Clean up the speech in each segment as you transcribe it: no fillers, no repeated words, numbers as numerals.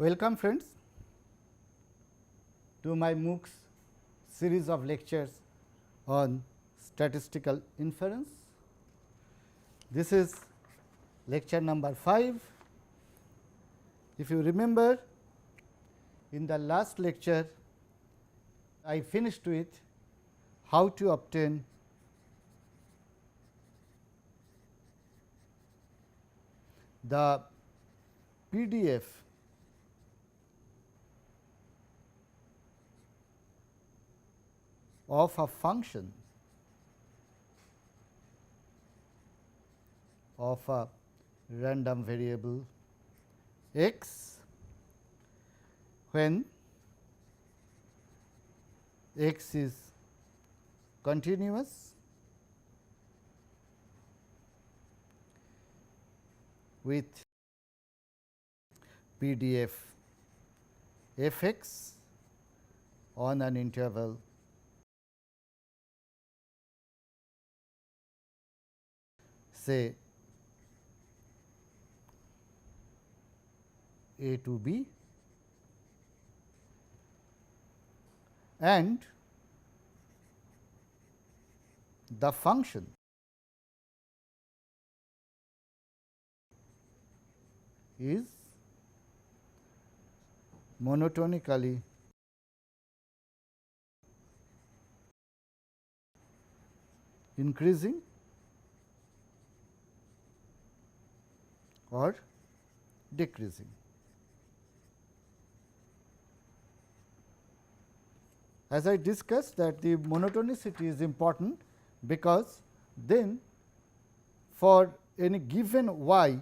Welcome friends to my MOOCs series of lectures on statistical inference. This is lecture number 5. If you remember, in the last lecture I finished with how to obtain the PDF of a function of a random variable x when x is continuous with PDF f x on an interval say a to b, and the function is monotonically increasing or decreasing. As I discussed that the monotonicity is important, because then for any given y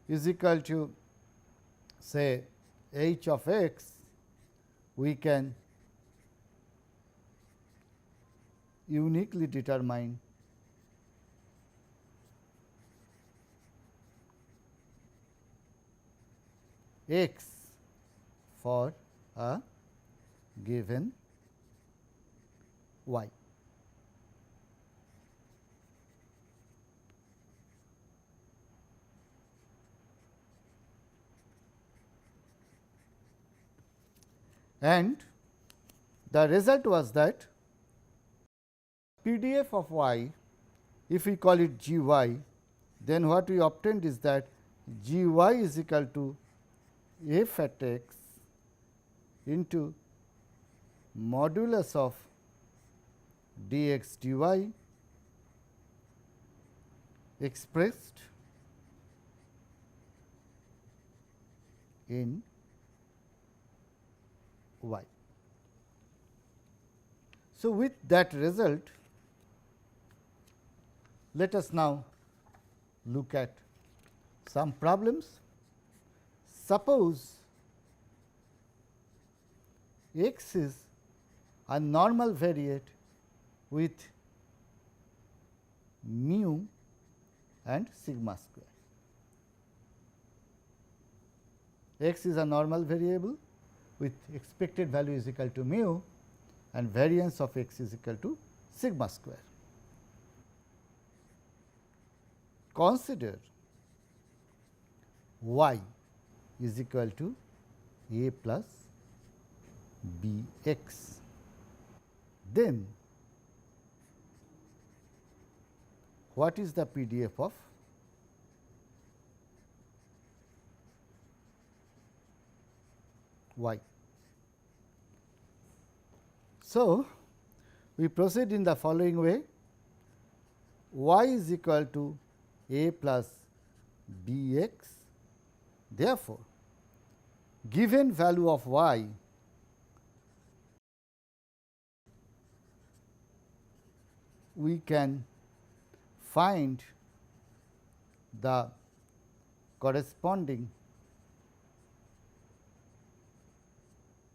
is equal to say h of x, we can uniquely determine x for a given y. And the result was that PDF of y, if we call it g y, then what we obtained is that g y is equal to f at x into modulus of dx dy expressed in y. So, with that result, let us now look at some problems. Suppose x is a normal variate with mu and sigma square. X is a normal variable with expected value is equal to mu and variance of x is equal to sigma square. Consider y is equal to a plus b x. Then what is the PDF of y? So, we proceed in the following way: y is equal to a plus b x. Therefore, given value of y, we can find the corresponding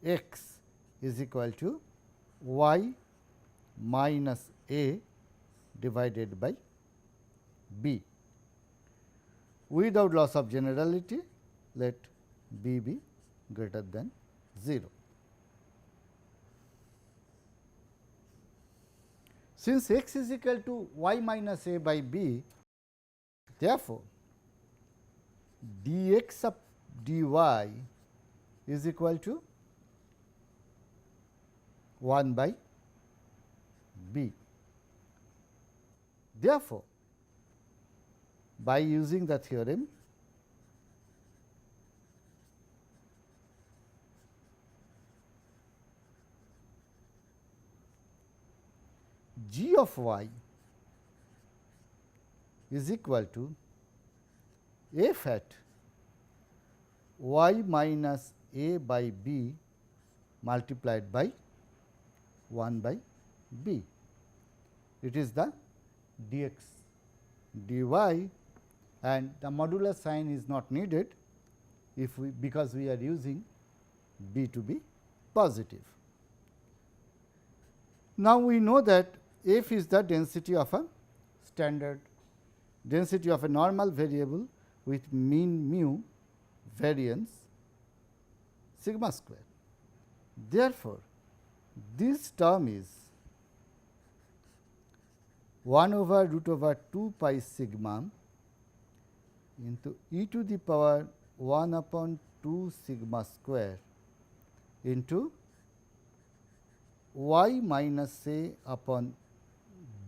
x is equal to y minus a divided by b. Without loss of generality, let b be greater than 0. Since x is equal to y minus a by b, therefore, dx of dy is equal to 1 by b. Therefore, by using the theorem, g of y is equal to f at y minus a by b multiplied by 1 by b. It is the dx dy, and the modular sign is not needed if we, because we are using b to be positive. Now, we know that f is the density of a standard density of a normal variable with mean mu, variance sigma square. Therefore, this term is 1 over root over 2 pi sigma into e to the power 1 upon 2 sigma square into y minus a upon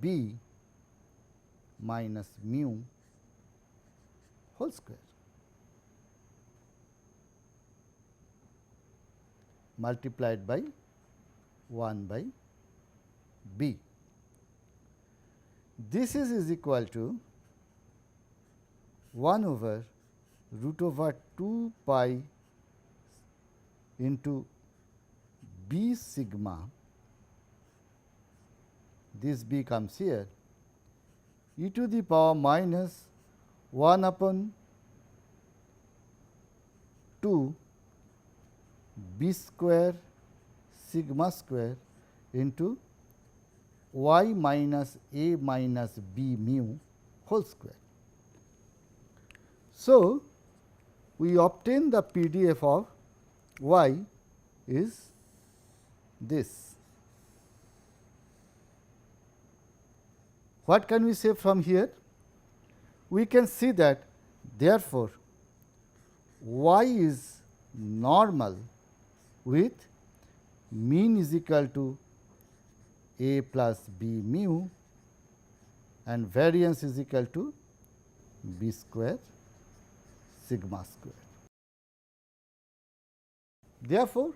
b minus mu whole square multiplied by 1 by b. This is equal to 1 over root over 2 pi into b sigma, this b comes here, e to the power minus 1 upon 2 b square sigma square into y minus a minus b mu whole square. So, we obtain the PDF of y is this. What can we say from here? We can see that therefore, y is normal with mean is equal to a plus b mu and variance is equal to b square sigma square. Therefore,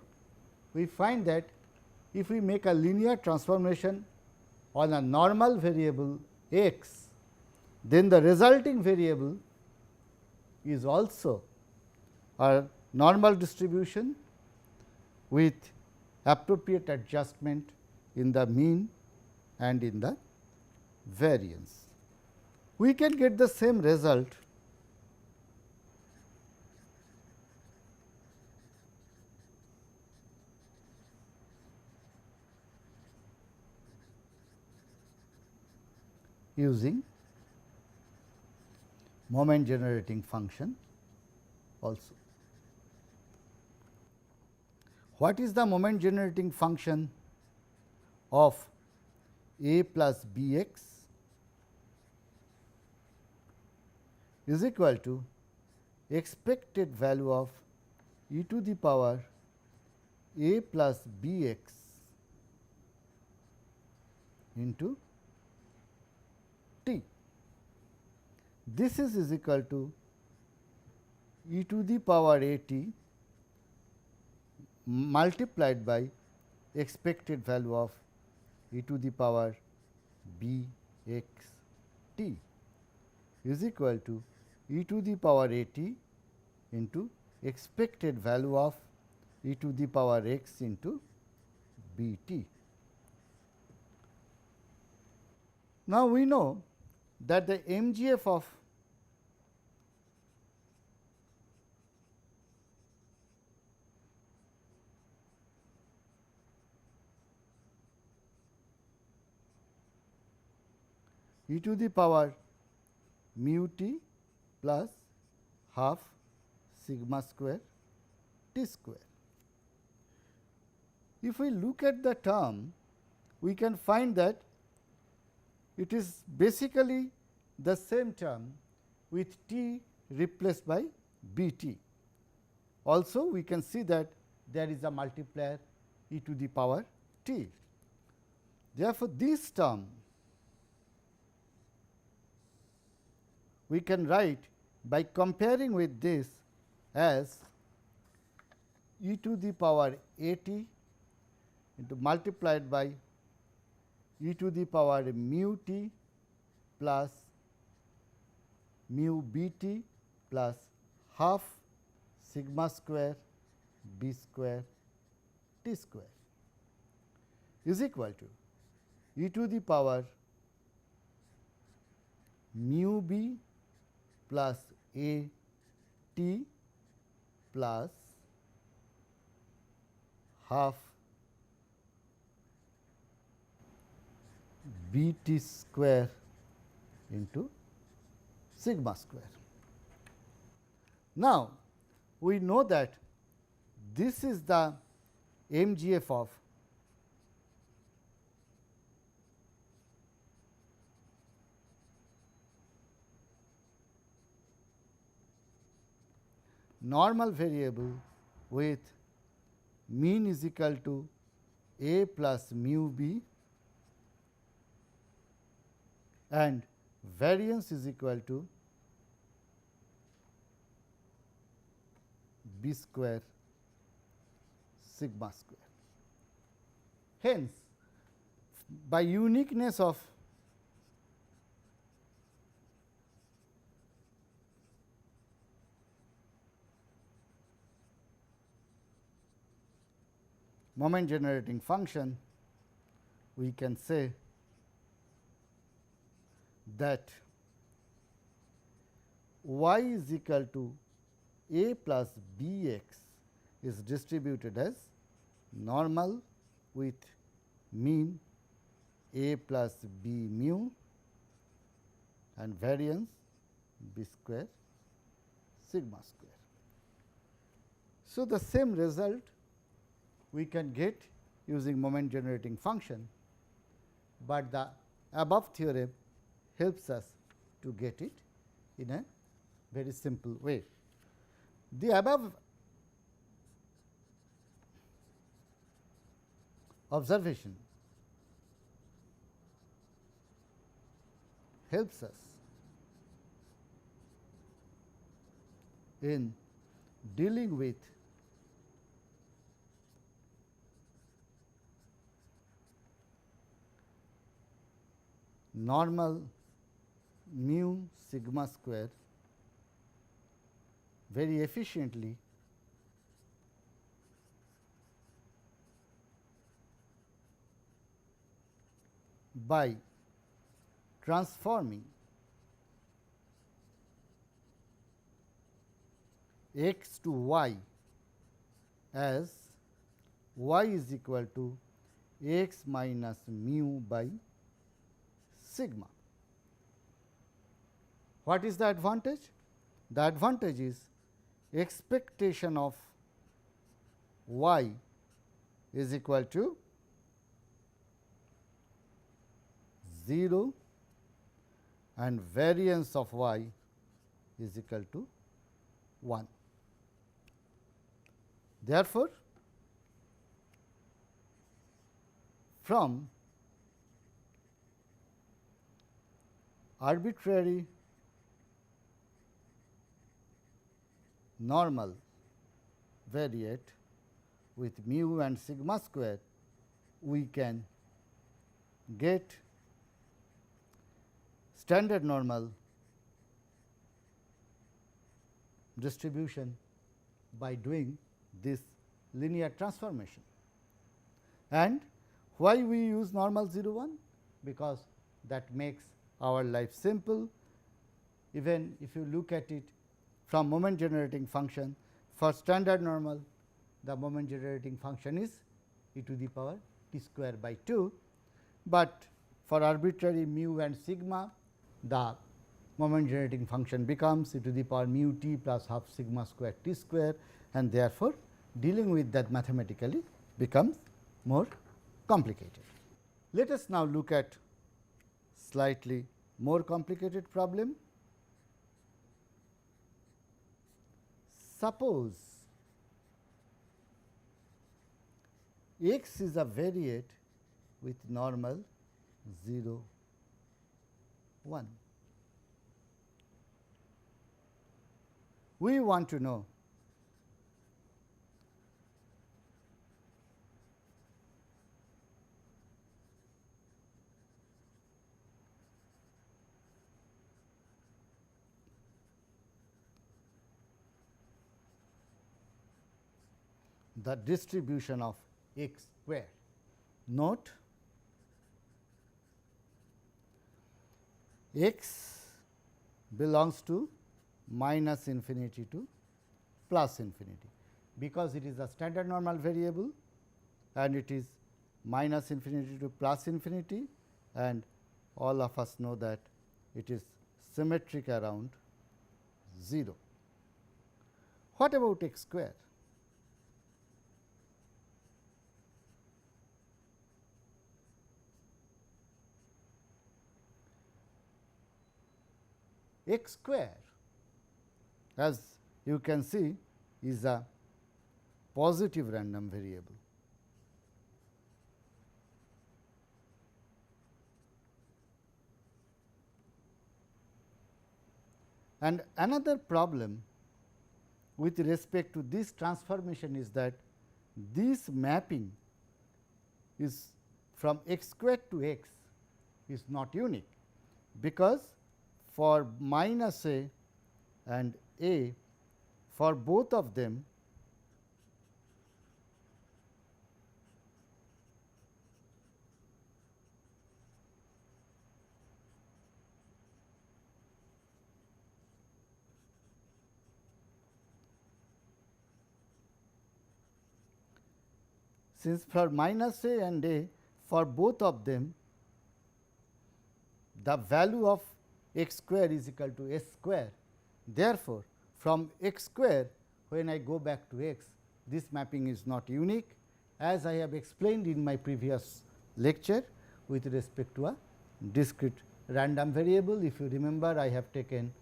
we find that if we make a linear transformation on a normal variable x, then the resulting variable is also a normal distribution with appropriate adjustment in the mean and in the variance. We can get the same result using moment generating function also. What is the moment generating function of a plus b x is equal to expected value of e to the power a plus b x into t. This is equal to e to the power a t multiplied by expected value of e to the power b x t is equal to e to the power a t into expected value of e to the power x into b t. Now, we know that the MGF of e to the power mu t plus half sigma square t square. If we look at the term, we can find that it is basically the same term with t replaced by b t. Also, we can see that there is a multiplier e to the power t. Therefore, this term we can write by comparing with this as e to the power a t into multiplied by e to the power mu t plus mu b t plus half sigma square b square t square is equal to e to the power mu b plus a t plus half b t square into sigma square. Now, we know that this is the MGF of normal variable with mean is equal to a plus mu b and variance is equal to b square sigma square. Hence, by uniqueness of moment generating function, we can say that y is equal to a plus b x is distributed as normal with mean a plus b mu and variance b square sigma square. So, the same result we can get using moment generating function, but the above theorem helps us to get it in a very simple way. The above observation helps us in dealing with normal mu sigma square very efficiently by transforming x to y as y is equal to x minus mu by sigma. What is the advantage? The advantage is expectation of y is equal to 0 and variance of y is equal to 1. Therefore, from arbitrary normal variate with mu and sigma square, we can get standard normal distribution by doing this linear transformation. And why we use normal 0 1? Because that makes our life simple. Even if you look at it from moment generating function, for standard normal the moment generating function is e to the power t square by 2, but for arbitrary mu and sigma the moment generating function becomes e to the power mu t plus half sigma square t square, and therefore, dealing with that mathematically becomes more complicated. Let us now look at slightly more complicated problem. Suppose x is a variate with normal 0, 1. We want to know the distribution of x square. Note x belongs to minus infinity to plus infinity, because it is a standard normal variable and it is minus infinity to plus infinity, and all of us know that it is symmetric around 0. What about x square? X square, as you can see, is a positive random variable. And another problem with respect to this transformation is that this mapping is from x squared to x is not unique, because for minus a and a, for both of them since for minus a and a, for both of them the value of x square is equal to s square. Therefore, from x square, when I go back to x, this mapping is not unique, as I have explained in my previous lecture with respect to a discrete random variable. If you remember, I have taken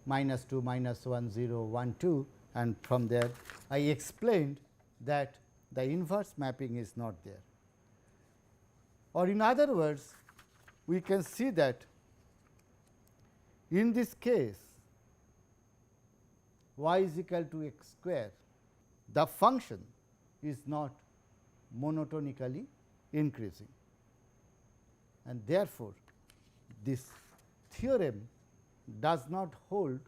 minus 2, minus 1, 0, 1, 2, and from there I explained that the inverse mapping is not there. Or in other words, we can see that in this case y is equal to x square, the function is not monotonically increasing, and therefore, this theorem does not hold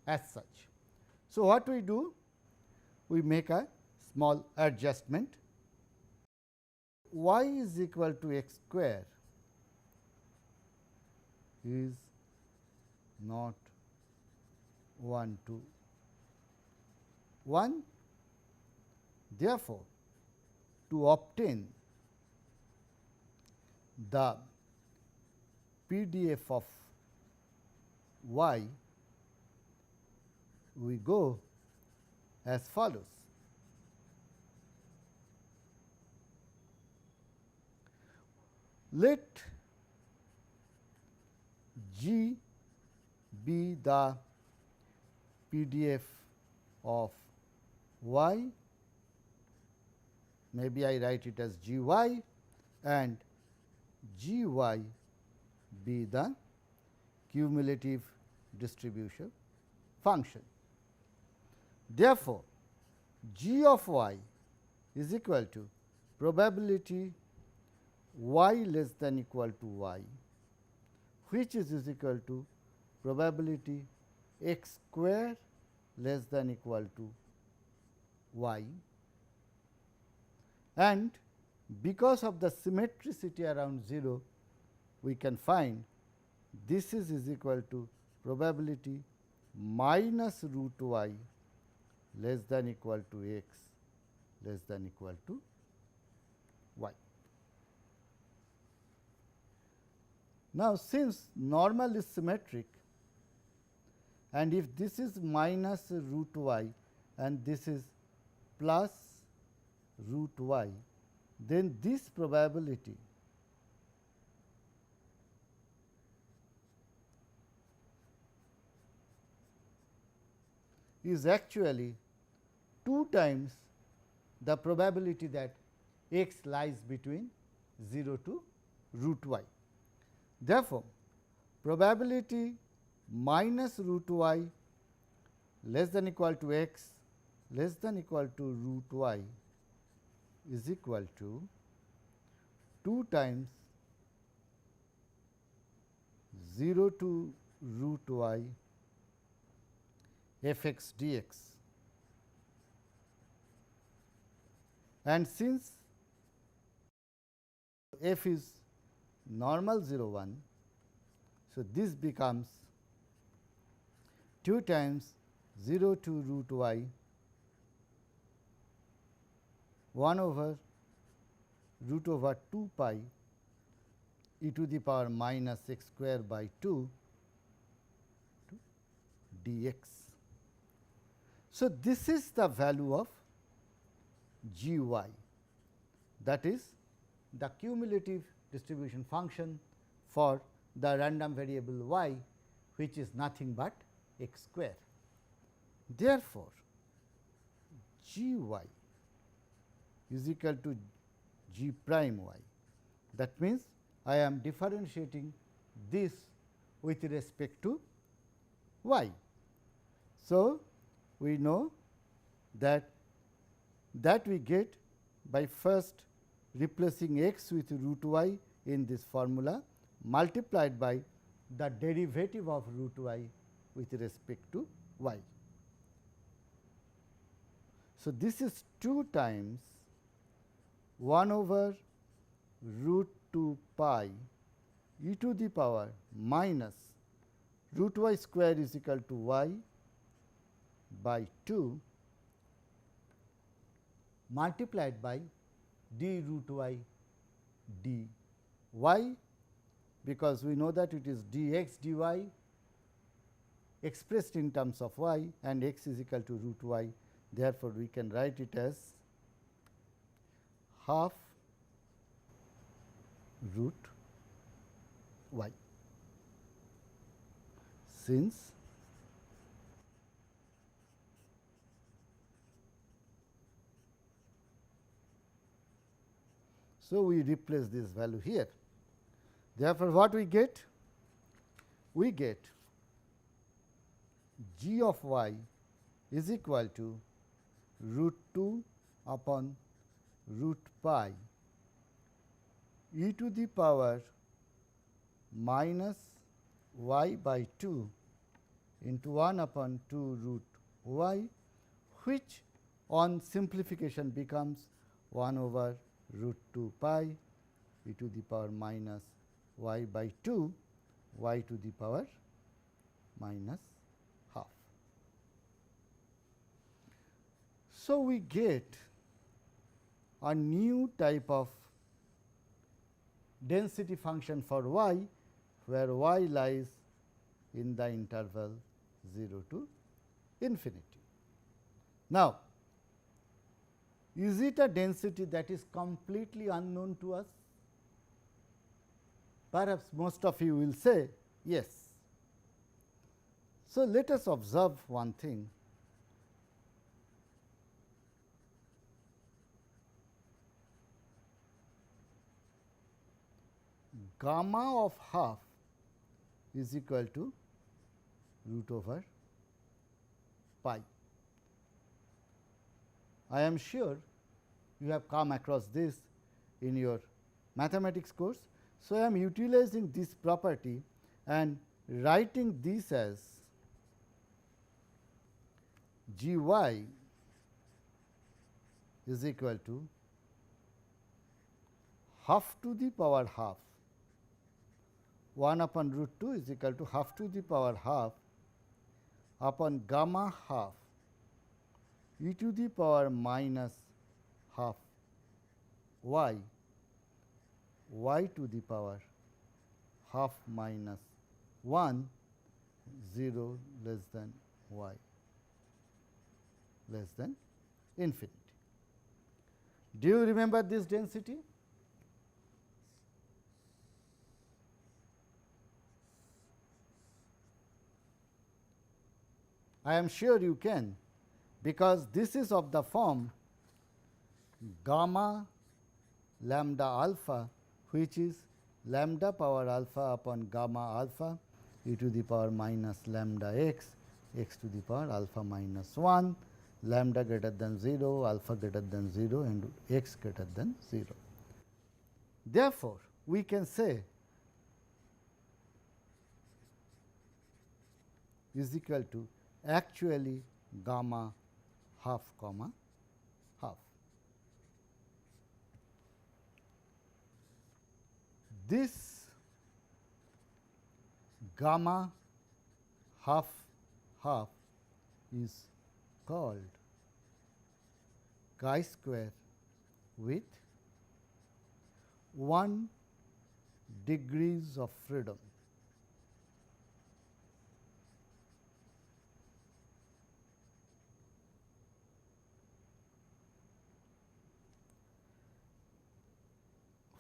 as such. So, what we do? We make a small adjustment. Y is equal to x square is not 1 to 1. Therefore, to obtain the PDF of y, we go as follows. Let G be the PDF of y, maybe I write it as G y, and G y be the cumulative distribution function. Therefore, G of y is equal to probability y less than equal to y, which is equal to probability x square less than equal to y, and because of the symmetricity around 0, we can find this is equal to probability minus root y less than equal to x less than equal to y. Now, since normal is symmetric, and if this is minus root y and this is plus root y, then this probability is actually 2 times the probability that x lies between 0 to root y. Therefore, probability minus root y less than equal to x less than equal to root y is equal to 2 times 0 to root y f x dx. And since f is normal 0 1, so this becomes 2 times 0 to root y 1 over root over 2 pi e to the power minus x square by 2 dx. So, this is the value of g y, that is the cumulative distribution function for the random variable y, which is nothing but x square. Therefore, g y is equal to g prime y. That means, I am differentiating this with respect to y. So, we know that we get by first replacing x with root y in this formula multiplied by the derivative of root y with respect to y. So, this is 2 times 1 over root 2 pi e to the power minus root y square is equal to y by 2 multiplied by d root y dy, because we know that it is dx dy expressed in terms of y and x is equal to root y. Therefore, we can write it as half root y, since so we replace this value here. Therefore, what we get? We get g of y is equal to root 2 upon root pi e to the power minus y by 2 into 1 upon 2 root y, which on simplification becomes 1 over root 2 pi e to the power minus y by 2 y to the power minus half. So, we get a new type of density function for y, where y lies in the interval 0 to infinity. Now, is it a density that is completely unknown to us? Perhaps most of you will say yes. So, let us observe one thing. Gamma of half is equal to root over pi. I am sure you have come across this in your mathematics course. So, I am utilizing this property and writing this as g y is equal to half to the power half 1 upon root 2 is equal to half to the power half upon gamma half e to the power minus half y to the power half minus 1 0 less than y less than infinity. Do you remember this density? I am sure you can, because this is of the form gamma lambda alpha, which is lambda power alpha upon gamma alpha e to the power minus lambda x, x to the power alpha minus 1, lambda greater than 0, alpha greater than 0 and x greater than 0. Therefore, we can say is equal to actually gamma half comma half. This gamma half half is called chi-square with 1 degrees of freedom.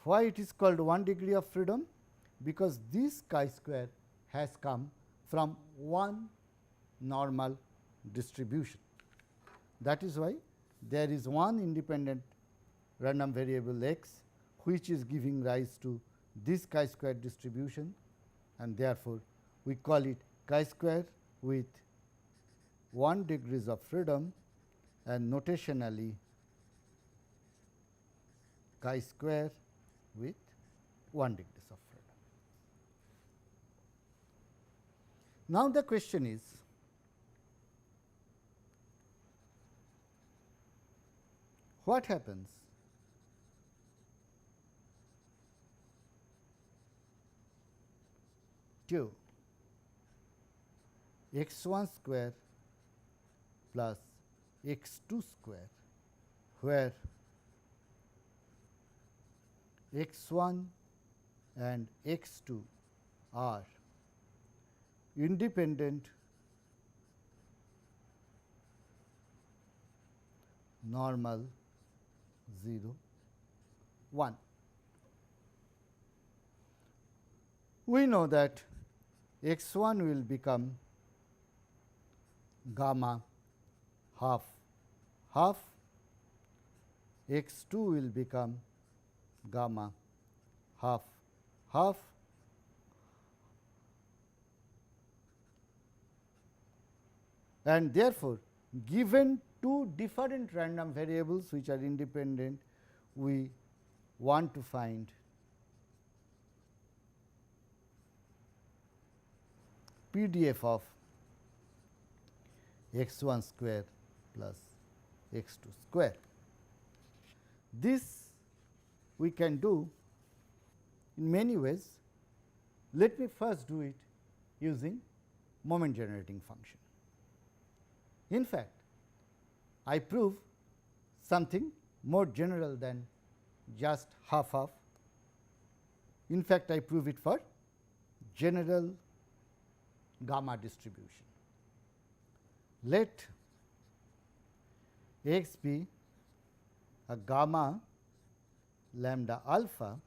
Why it is called 1 degree of freedom? Because this chi-square has come from one normal distribution. That is why there is one independent random variable x which is giving rise to this chi-square distribution, and therefore, we call it chi-square with 1 degrees of freedom, and notationally chi-square with 1 degrees of freedom. Now, the question is, what happens to x 1 square plus x 2 square, where x 1 and x 2 are independent normal 0 1. We know that x 1 will become gamma half half, x 2 will become gamma half half, and therefore, given two different random variables which are independent, we want to find PDF of x 1 square plus x 2 square. This we can do in many ways. Let me first do it using moment generating function. In fact, I prove something more general than just half half. In fact, I prove it for general gamma distribution. Let x be a gamma lambda alpha,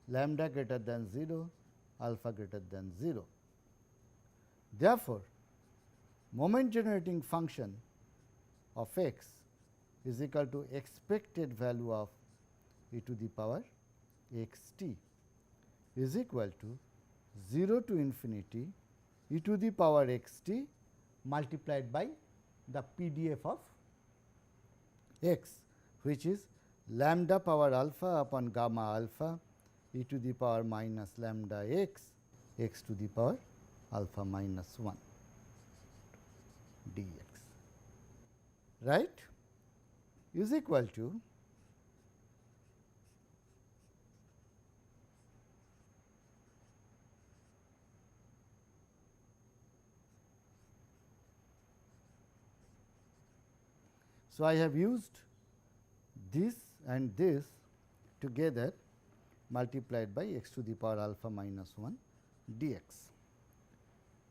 lambda greater than 0, alpha greater than 0. Therefore, moment generating function of x is equal to expected value of e to the power x t is equal to 0 to infinity e to the power x t multiplied by the PDF of x, which is lambda power alpha upon gamma alpha e to the power minus lambda x, x to the power alpha minus 1 dx, right, is equal to So, I have used this and this together multiplied by x to the power alpha minus 1 dx,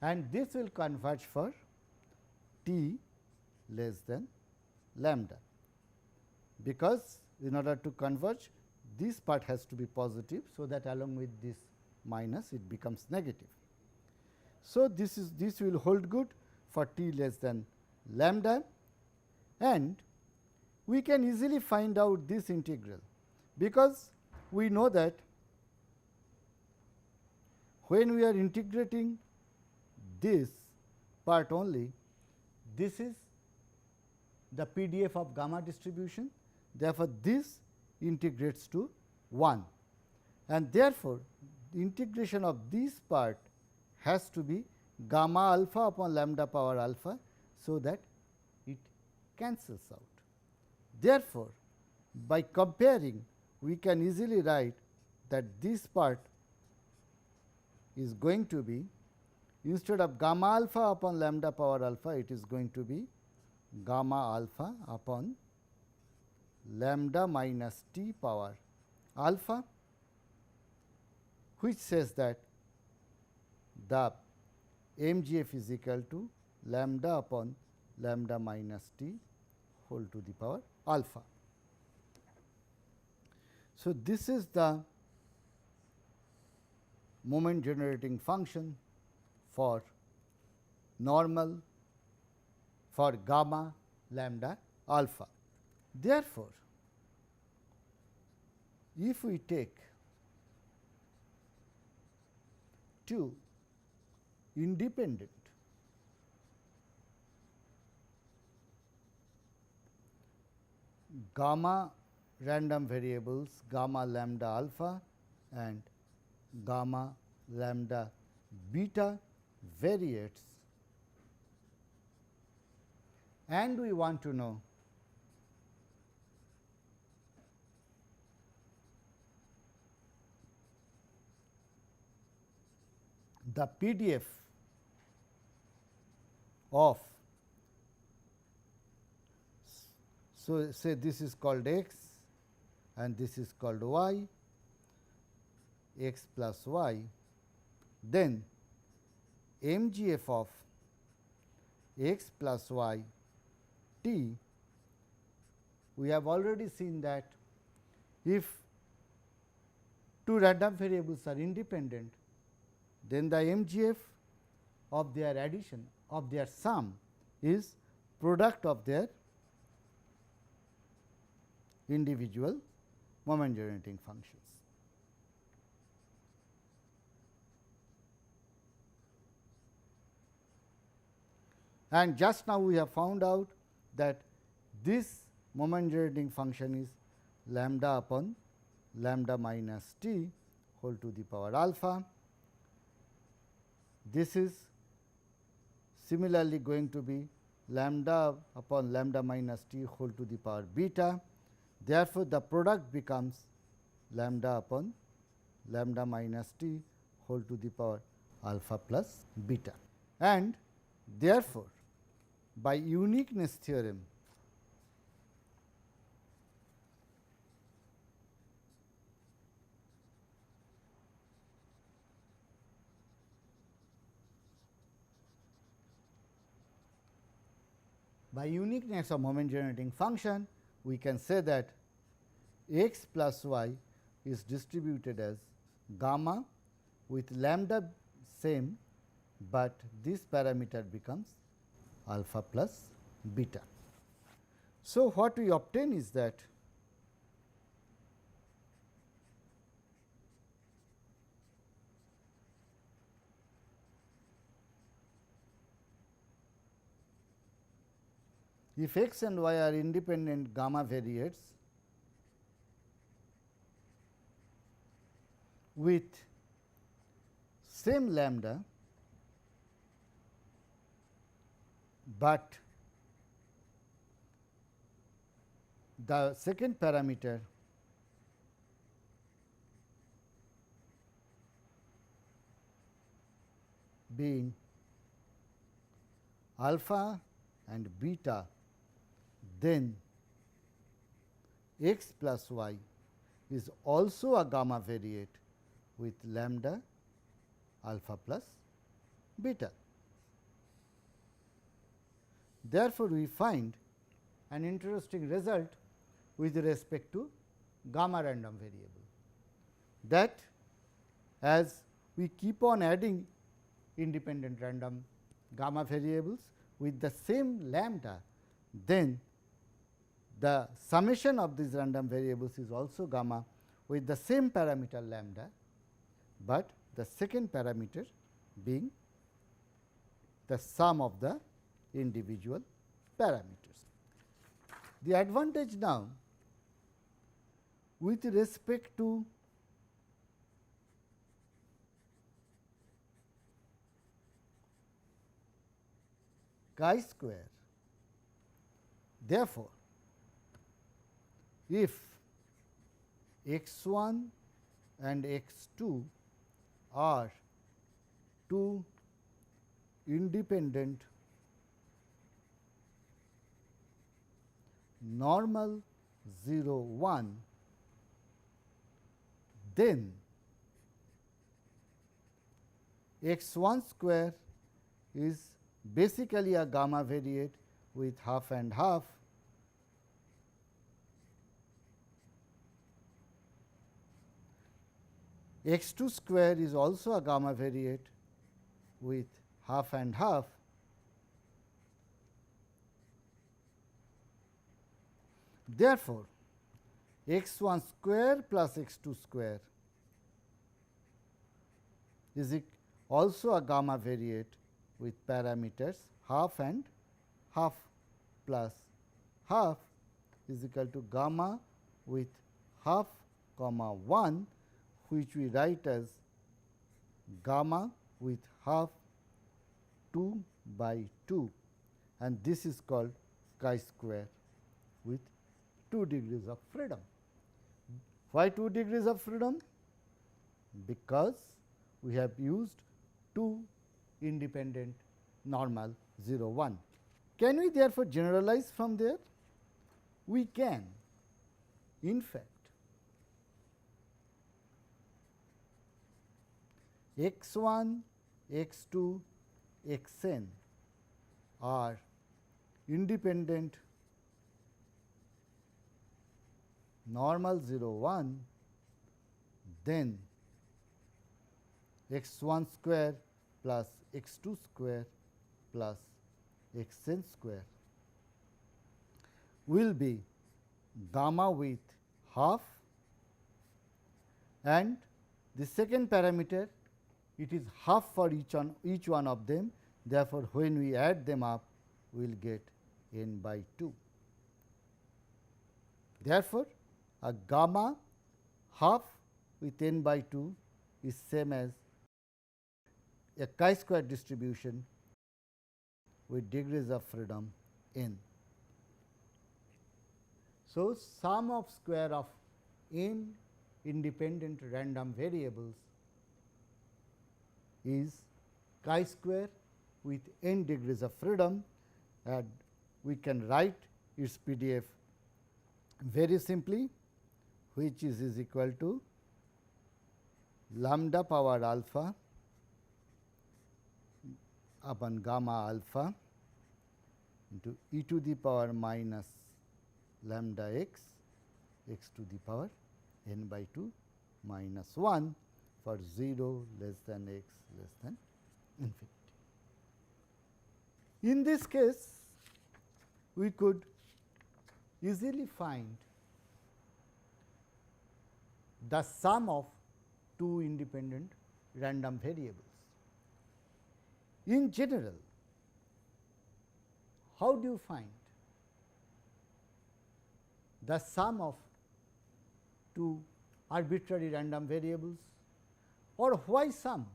and this will converge for t less than lambda, because in order to converge this part has to be positive. So, that along with this minus it becomes negative. So, this will hold good for t less than lambda, and we can easily find out this integral, because we know that when we are integrating this part only, this is the PDF of gamma distribution. Therefore, this integrates to 1, and therefore, the integration of this part has to be gamma alpha upon lambda power alpha, so that it cancels out. Therefore, by comparing, we can easily write that this part is going to be, instead of gamma alpha upon lambda power alpha, it is going to be gamma alpha upon lambda minus t power alpha, which says that the MGF is equal to lambda upon lambda minus t whole to the power alpha. So, this is the moment generating function for normal for gamma lambda alpha. Therefore, if we take two independent gamma random variables, gamma lambda alpha and gamma lambda beta variates, and we want to know the PDF of, so say this is called x and this is called y, x plus y, then MGF of x plus y t, we have already seen that if two random variables are independent, then the MGF of their addition of their sum is product of their individual moment generating functions. And just now we have found out that this moment generating function is lambda upon lambda minus t whole to the power alpha. This is similarly going to be lambda upon lambda minus t whole to the power beta. Therefore, the product becomes lambda upon lambda minus t whole to the power alpha plus beta. And therefore, by uniqueness theorem, by uniqueness of moment generating function, we can say that x plus y is distributed as gamma with lambda same, but this parameter becomes alpha plus beta. So, what we obtain is that if x and y are independent gamma variates with same lambda, but the second parameter being alpha and beta, then x plus y is also a gamma variate with lambda alpha plus beta. Therefore, we find an interesting result with respect to gamma random variable, that as we keep on adding independent random gamma variables with the same lambda, then the summation of these random variables is also gamma with the same parameter lambda, but the second parameter being the sum of the individual parameters. The advantage now with respect to chi-square, therefore, if x 1 and x 2 are two independent normal 0 1, then x 1 square is basically a gamma variate with half and half, x 2 square is also a gamma variate with half and half, therefore, x 1 square plus x 2 square is also a gamma variate with parameters half and half plus half is equal to gamma with half comma 1, which we write as gamma with half 2 by 2, and this is called chi-square with 2 degrees of freedom. Why 2 degrees of freedom? Because we have used 2 independent normal 0 1. Can we therefore generalize from there? We can. In fact, x 1, x 2, x n are independent normal 0 1, then x 1 square plus x 2 square plus x n square will be gamma with half, and the second parameter, it is half for each one of them. Therefore, when we add them up, we will get n by 2. Therefore, a gamma half with n by 2 is same as a chi-square distribution with degrees of freedom n. So, sum of square of n independent random variables is chi-square with n degrees of freedom, and we can write its PDF very simply, which is equal to lambda power alpha upon gamma alpha into e to the power minus lambda x, x to the power n by 2 minus 1 for 0 less than x less than infinity. In this case, we could easily find the sum of two independent random variables. In general, how do you find the sum of two arbitrary random variables, or why sum?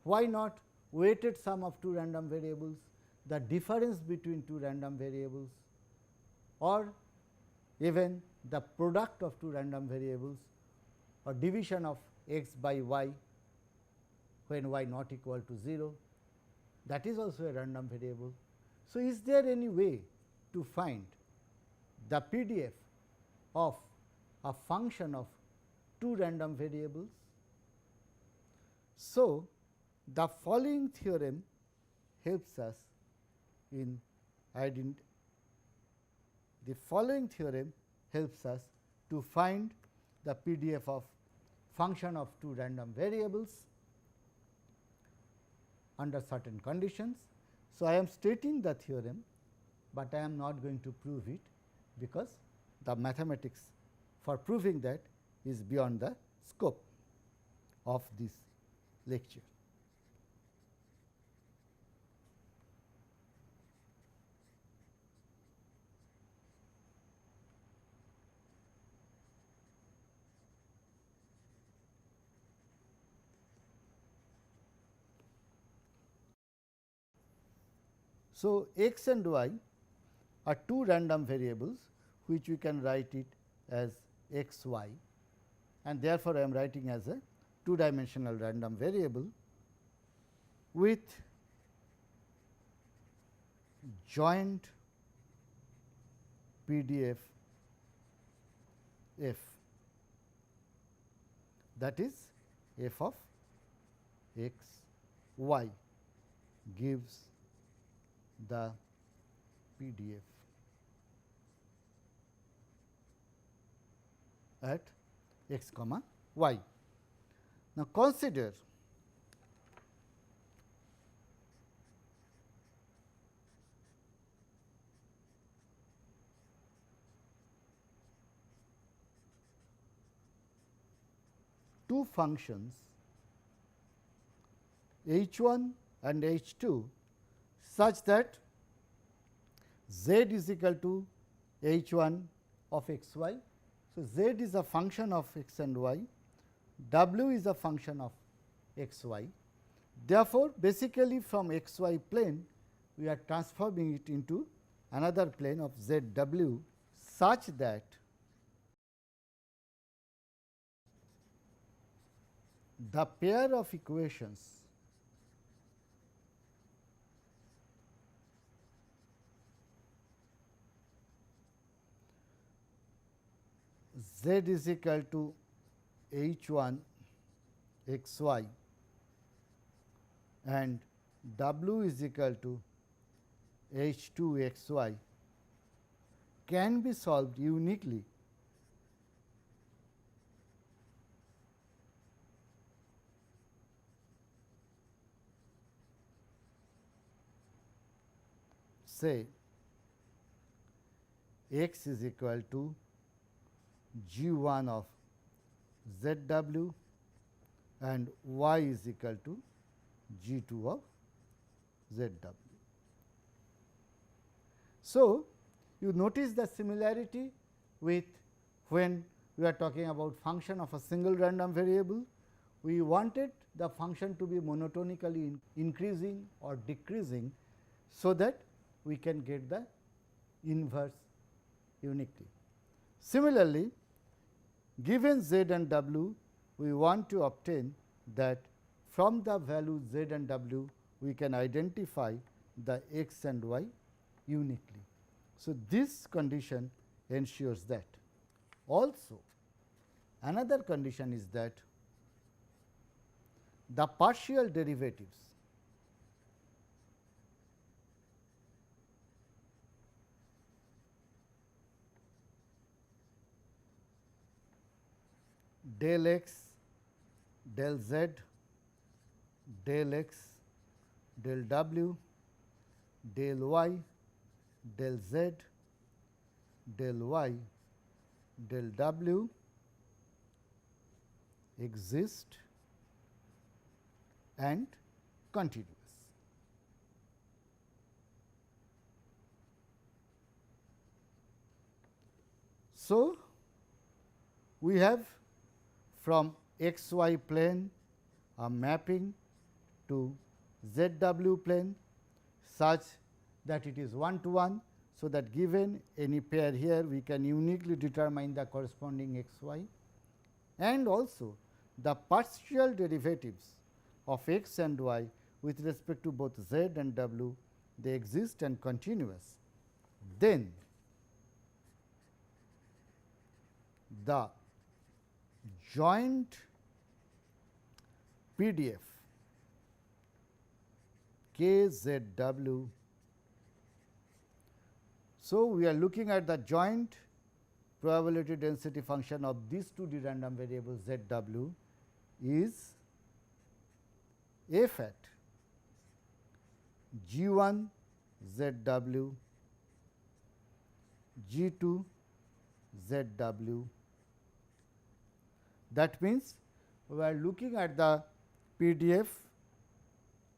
Why not weighted sum of two random variables, the difference between two random variables, or even the product of two random variables, or division of x by y when y not equal to 0, that is also a random variable. So, is there any way to find the PDF of a function of two random variables? So, the following theorem helps us in the following theorem helps us to find the PDF of function of two random variables under certain conditions. So, I am stating the theorem, but I am not going to prove it, because the mathematics for proving that is beyond the scope of this lecture. So, x and y are two random variables which we can write it as x y, and therefore, I am writing as a two dimensional random variable with joint PDF f, that is f of x y gives the PDF at x comma y. Now, consider two functions h1 and h2 such that z is equal to h1 of x y. So, z is a function of x and y, w is a function of x y. Therefore, basically from x y plane we are transforming it into another plane of z w such that the pair of equations z is equal to h1 x y and w is equal to h2 x y can be solved uniquely say x is equal to g1 of zw and y is equal to g2 of zw. So, you notice the similarity with when we are talking about function of a single random variable. We wanted the function to be monotonically increasing or decreasing, so that we can get the inverse uniquely. Similarly, given z and w, we want to obtain that from the value z and w we can identify the x and y uniquely. So, this condition ensures that. Also, another condition is that the partial derivatives del x, del z, del x, del w, del y, del z, del y, del w exist and continuous. So, we have from x y plane a mapping to z w plane such that it is 1 to 1. So, that given any pair here we can uniquely determine the corresponding x y, and also the partial derivatives of x and y with respect to both z and w, they exist and continuous. Then the joint PDF k z w. So, we are looking at the joint probability density function of these two random variables z w is f at g1 z w, g2 ZW. That means, we are looking at the PDF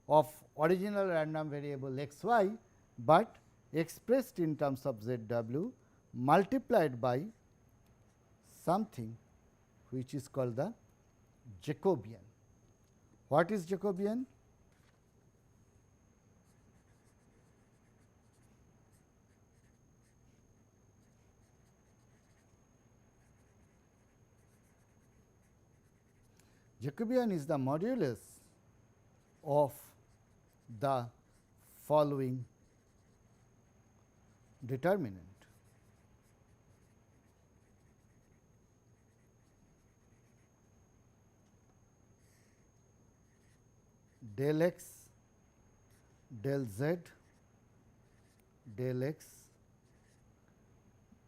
of original random variable x y, but expressed in terms of ZW multiplied by something which is called the Jacobian. What is Jacobian? Jacobian is the modulus of the following determinant. Del x, del z, del x,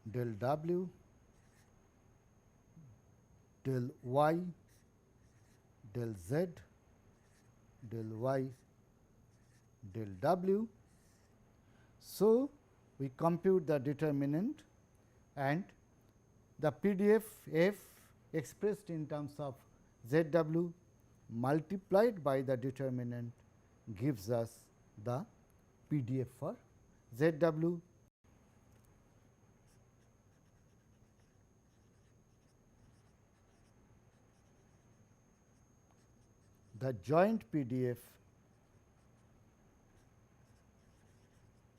del w, del y, del z, del y, del w. So, we compute the determinant, and the PDF f expressed in terms of ZW multiplied by the determinant gives us the PDF for ZW. The joint PDF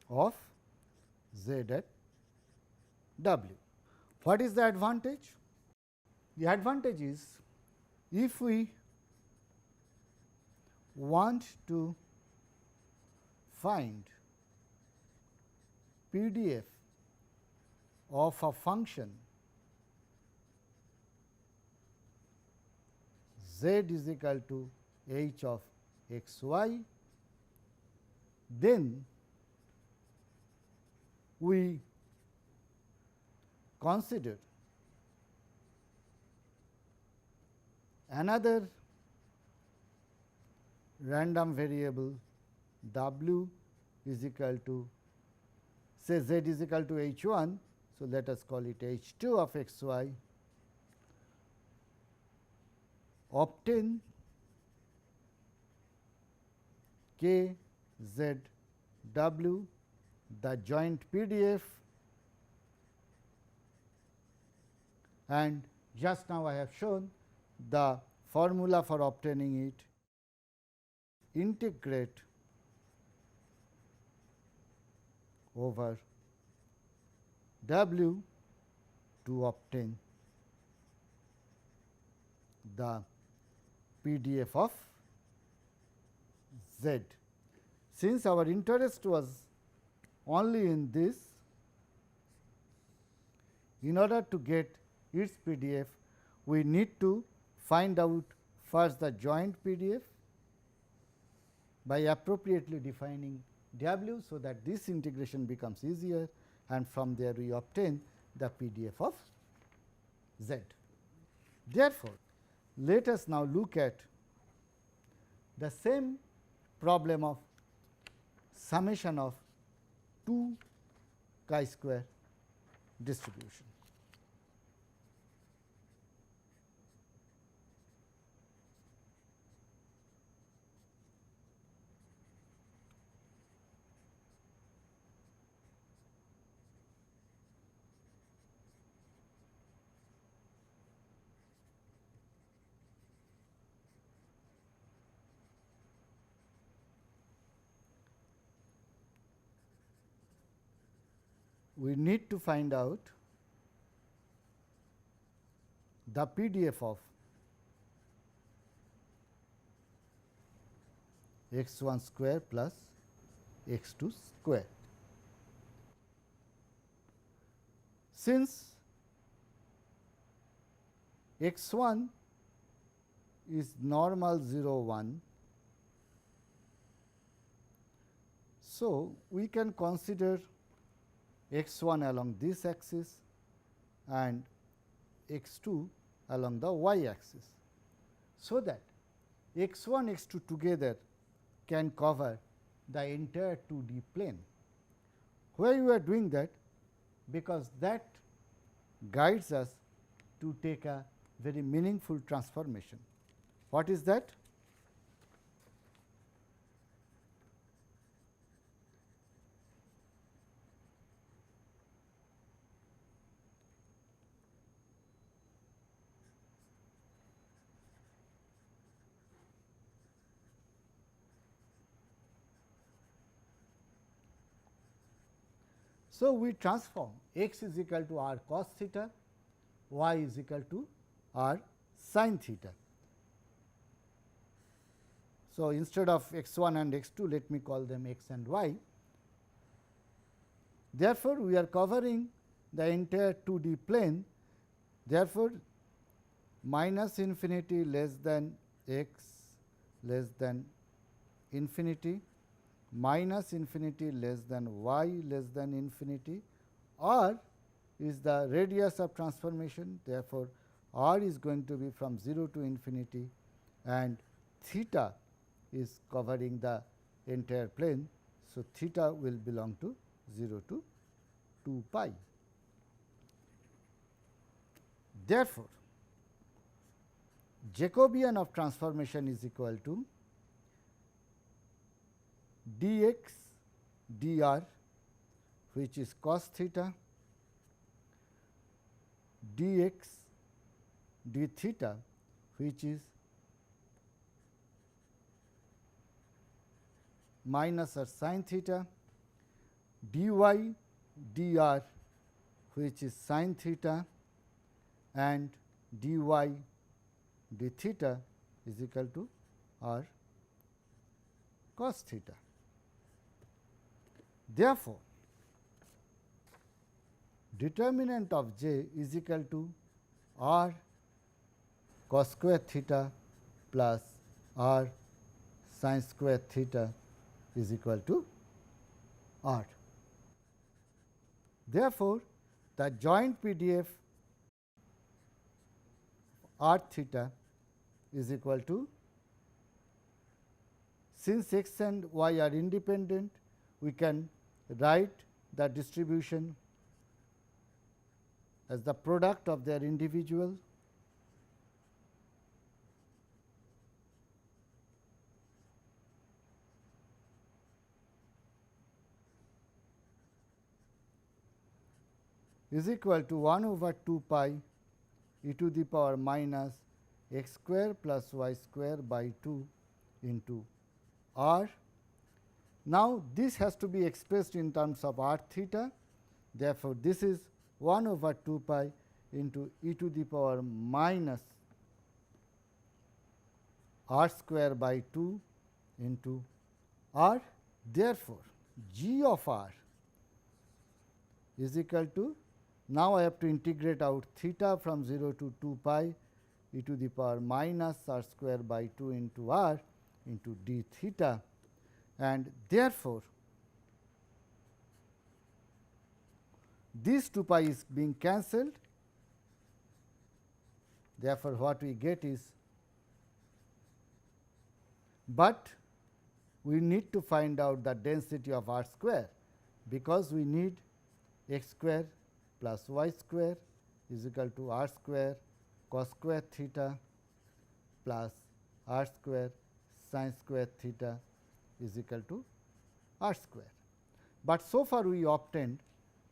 of Z at W. What is the advantage? The advantage is, if we want to find PDF of a function z is equal to h of x y, then we consider another random variable w is equal to, say z is equal to h 1. So, let us call it h 2 of x y, obtain k z w, the joint PDF, and just now I have shown the formula for obtaining it. Integrate over w to obtain the PDF of z. Since our interest was only in this, in order to get its PDF, we need to find out first the joint PDF by appropriately defining w, so that this integration becomes easier, and from there we obtain the PDF of z. Therefore, let us now look at the same problem of summation of 2 chi-square distribution. We need to find out the PDF of x 1 square plus x 2 square. Since x 1 is normal 0 1, so we can consider x 1 along this axis and x 2 along the y axis, so that x 1 x 2 together can cover the entire 2D plane. Why we are doing that? Because that guides us to take a very meaningful transformation. What is that? So, we transform x is equal to r cos theta, y is equal to r sin theta. So, instead of x 1 and x 2, let me call them x and y. Therefore, we are covering the entire 2D plane. Therefore, minus infinity less than x less than infinity, minus infinity less than y less than infinity, r is the radius of transformation. Therefore, r is going to be from 0 to infinity and theta is covering the entire plane. So, theta will belong to 0 to 2 pi. Therefore, Jacobian of transformation is equal to dx dr, which is cos theta, dx d theta, which is minus or sin theta, dy dr, which is sin theta, and dy d theta is equal to r cos theta. Therefore, determinant of j is equal to r cos square theta plus r sin square theta is equal to r. Therefore, the joint PDF r theta is equal to, since x and y are independent, we can write the distribution as the product of their individual is equal to 1 over 2 pi e to the power minus x square plus y square by 2 into r. Now, this has to be expressed in terms of r theta. Therefore, this is 1 over 2 pi into e to the power minus r square by 2 into r. Therefore, g of r is equal to, now I have to integrate out theta from 0 to 2 pi e to the power minus r square by 2 into r into d theta, and therefore, this 2 pi is being cancelled. Therefore, what we get is, but we need to find out the density of r square, because we need x square plus y square is equal to r square cos square theta plus r square sin square theta is equal to r square. But so far we obtained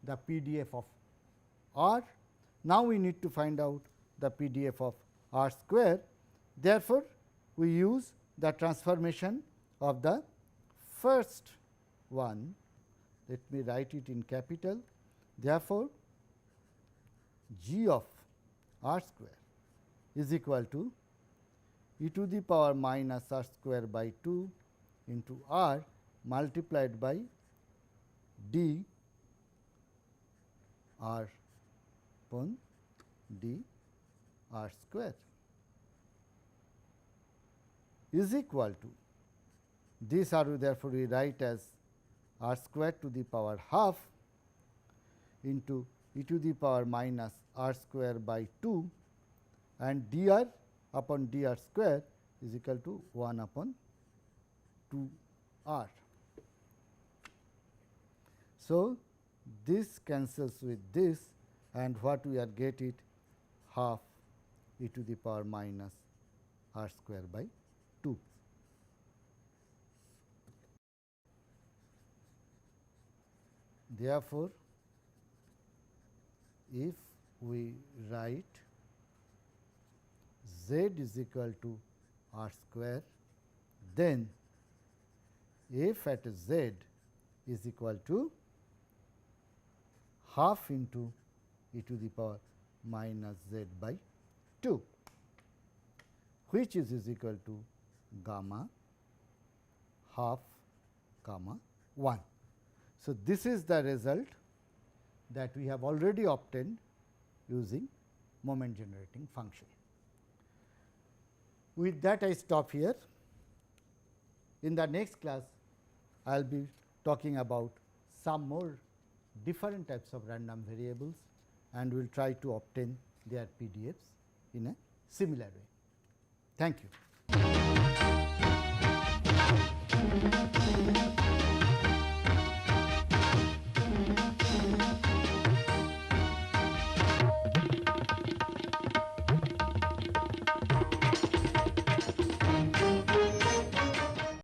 the PDF of r. Now, we need to find out the PDF of r square. Therefore, we use the transformation of the first one. Let me write it in capital. Therefore, g of r square is equal to e to the power minus r square by 2 into r multiplied by d r upon d r square is equal to, this r therefore we write as r square to the power half into e to the power minus r square by 2, and dr upon dr square is equal to 1 upon 2 r. So, this cancels with this, and what we are get it half e to the power minus r square by 2. Therefore, if we write z is equal to r square, then f at z is equal to half into e to the power minus z by 2, which is equal to gamma half comma 1. So, this is the result that we have already obtained using moment generating function. With that, I stop here. In the next class, I will be talking about some more different types of random variables, and we will try to obtain their PDFs in a similar way. Thank you.